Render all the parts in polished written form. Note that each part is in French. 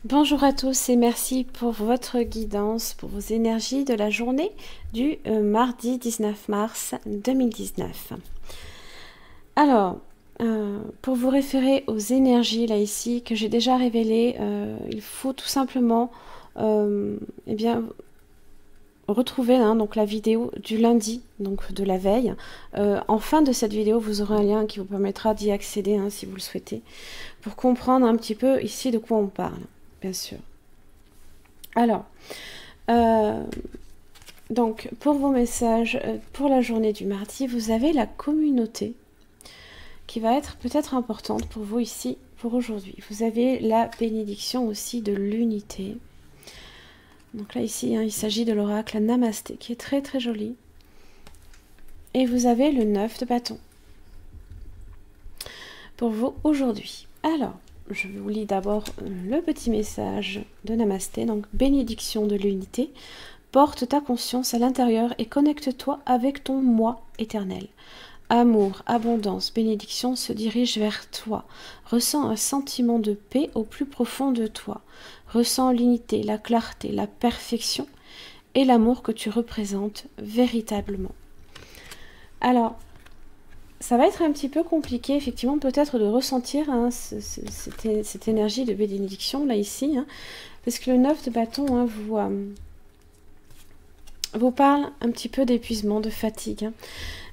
Bonjour à tous et merci pour votre guidance, pour vos énergies de la journée du mardi 19 mars 2019. Alors, pour vous référer aux énergies là ici que j'ai déjà révélées, il faut tout simplement eh bien, retrouver donc la vidéo du lundi, donc de la veille. En fin de cette vidéo, vous aurez un lien qui vous permettra d'y accéder si vous le souhaitez, pour comprendre un petit peu ici de quoi on parle. Bien sûr. Alors, donc pour vos messages, pour la journée du mardi, vous avez la communauté qui va être peut-être importante pour vous ici, pour aujourd'hui. Vous avez la bénédiction aussi de l'unité. Donc là, ici, il s'agit de l'oracle Namasté, qui est très très joli. Et vous avez le 9 de bâton pour vous aujourd'hui. Alors, je vous lis d'abord le petit message de Namasté, donc bénédiction de l'unité. Porte ta conscience à l'intérieur et connecte-toi avec ton moi éternel. Amour, abondance, bénédiction se dirige vers toi. Ressens un sentiment de paix au plus profond de toi. Ressens l'unité, la clarté, la perfection et l'amour que tu représentes véritablement. Alors, ça va être un petit peu compliqué, effectivement, peut-être de ressentir cette énergie de bénédiction, là, ici, parce que le 9 de bâton vous parle un petit peu d'épuisement, de fatigue.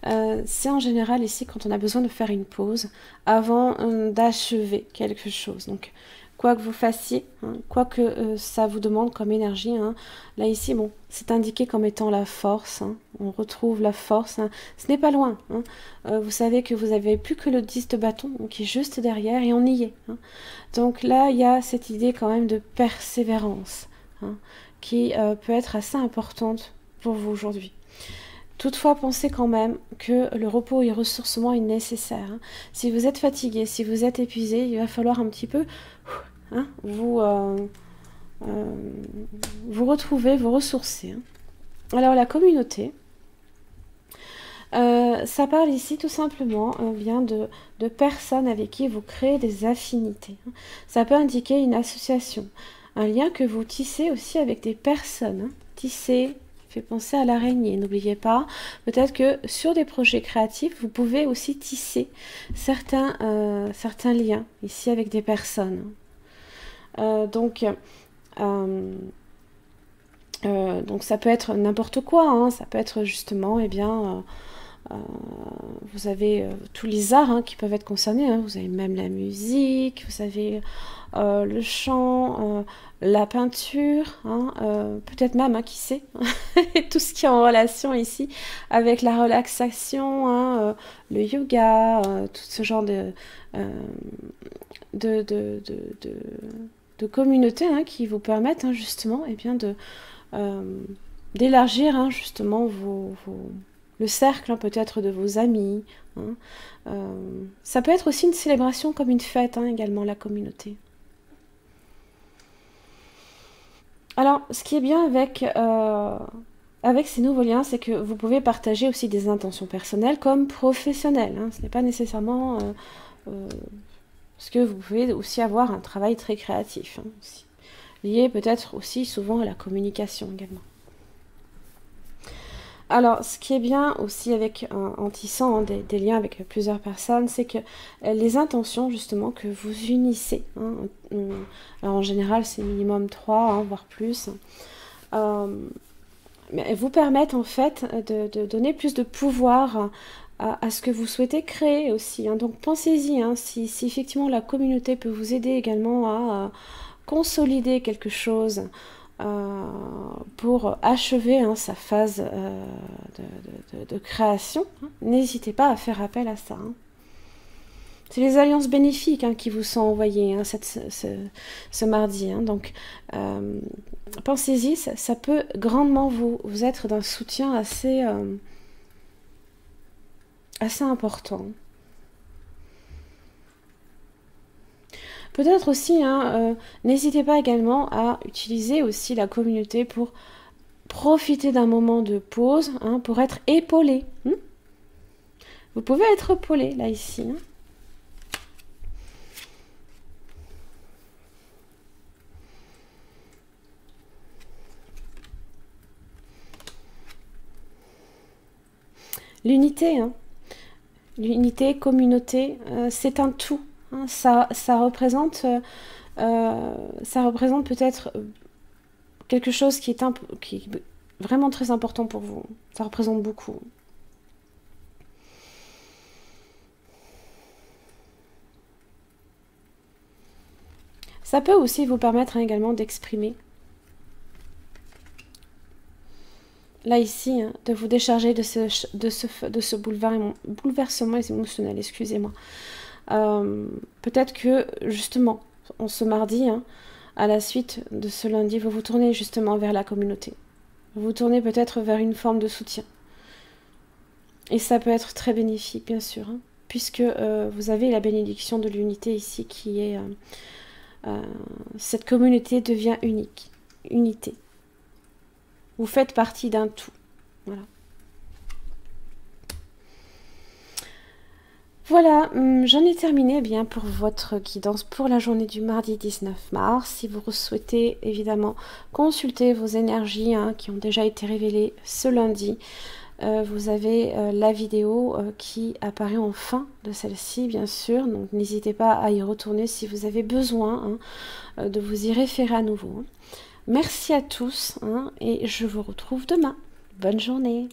C'est en général ici quand on a besoin de faire une pause avant d'achever quelque chose. Donc, quoi que vous fassiez, quoi que ça vous demande comme énergie, là ici, bon, c'est indiqué comme étant la force. On retrouve la force. Ce n'est pas loin. Vous savez que vous n'avez plus que le 10 de bâton, qui est juste derrière, et on y est. Donc là, il y a cette idée quand même de persévérance, qui peut être assez importante pour vous aujourd'hui. Toutefois, pensez quand même que le repos et le ressourcement est nécessaire. Si vous êtes fatigué, si vous êtes épuisé, il va falloir un petit peu vous retrouver, vous ressourcer. Alors la communauté, ça parle ici tout simplement bien de personnes avec qui vous créez des affinités. Ça peut indiquer une association, un lien que vous tissez aussi avec des personnes. Tisser fait penser à l'araignée, n'oubliez pas. Peut-être que sur des projets créatifs, vous pouvez aussi tisser certains liens ici avec des personnes. Donc ça peut être n'importe quoi, ça peut être justement, vous avez tous les arts qui peuvent être concernés, vous avez même la musique, vous avez le chant, la peinture, peut-être même, qui sait, tout ce qui est en relation ici avec la relaxation, le yoga, tout ce genre de communautés qui vous permettent justement d'élargir justement le cercle peut-être de vos amis. Ça peut être aussi une célébration comme une fête également, la communauté. Alors, ce qui est bien avec ces nouveaux liens, c'est que vous pouvez partager aussi des intentions personnelles comme professionnelles. Ce n'est pas nécessairement... parce que vous pouvez aussi avoir un travail très créatif, aussi, lié peut-être aussi souvent à la communication également. Alors, ce qui est bien aussi en tissant des liens avec plusieurs personnes, c'est que les intentions justement que vous unissez, alors en général c'est minimum 3, voire plus, mais vous permettent en fait de donner plus de pouvoir à ce que vous souhaitez créer aussi. Donc pensez-y, si effectivement la communauté peut vous aider également à consolider quelque chose, pour achever sa phase de création, n'hésitez pas à faire appel à ça. C'est les alliances bénéfiques qui vous sont envoyées ce mardi. Donc, pensez-y, ça peut grandement vous être d'un soutien assez important. Peut-être aussi, n'hésitez pas également à utiliser aussi la communauté pour profiter d'un moment de pause, pour être épaulé. Vous pouvez être épaulé, là, ici. L'unité, l'unité, communauté, c'est un tout. Ça représente peut-être quelque chose qui est vraiment très important pour vous. Ça représente beaucoup. Ça peut aussi vous permettre également d'exprimer. Là, ici, de vous décharger de ce bouleversement émotionnel, excusez-moi. Peut-être que, justement, ce mardi, à la suite de ce lundi, vous vous tournez justement vers la communauté. Vous vous tournez peut-être vers une forme de soutien. Et ça peut être très bénéfique, bien sûr, puisque vous avez la bénédiction de l'unité ici qui est... cette communauté devient unique. Unité. Vous faites partie d'un tout. Voilà. Voilà, j'en ai terminé bien pour votre guidance pour la journée du mardi 19 mars. Si vous souhaitez évidemment consulter vos énergies qui ont déjà été révélées ce lundi, vous avez la vidéo qui apparaît en fin de celle-ci, bien sûr. Donc n'hésitez pas à y retourner si vous avez besoin de vous y référer à nouveau. Merci à tous et je vous retrouve demain. Bonne journée.